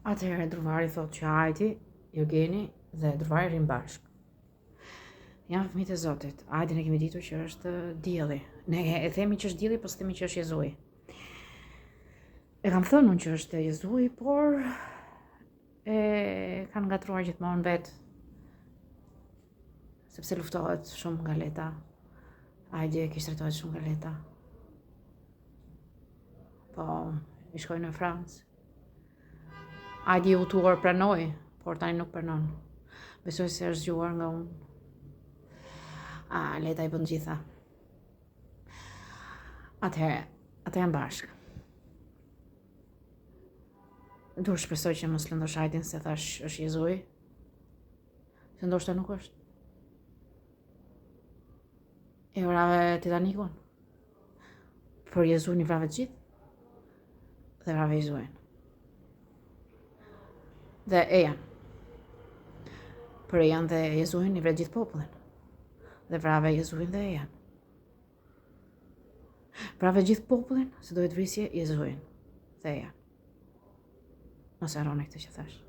Atëherë Druvari thot që Ajdi, Jurgeni dhe Druvari rrin bashkë. Janë fëmijët e Zotit. Ajdin e kemi ditur që është dielli. Ne e themi që është dielli, po s'themi që është Jezui. E kam thënë unë që është Jezui, por e kanë ngatruar gjithmonë vetë. Sepse luftohet shumë nga leta. Ajdi e kishtretohet shumë nga leta. Po, i shkoj në Francë. Ajdi i utuar pranoi, por tani nuk pranon. Besoj se është zgjuar nga unë. Leta i bën gjitha. Atëherë, ata janë bashkë. Duhet shpresoj që mos lëndosh Ajdin se thash është Jezui. Se ndoshta nuk është. E vrave Titanikun. Por Jezuin i vrave të gjithë. Dhe vrave Jezuin. Dhe Ejan. Për Ejan dhe Jezuin i vret gjithë popullin. Dhe vrave Jezuin dhe Ejan. Vrave gjithë popullin se duhet vrisje Jezuin dhe Ejan. Mos e harroni këtë që thash.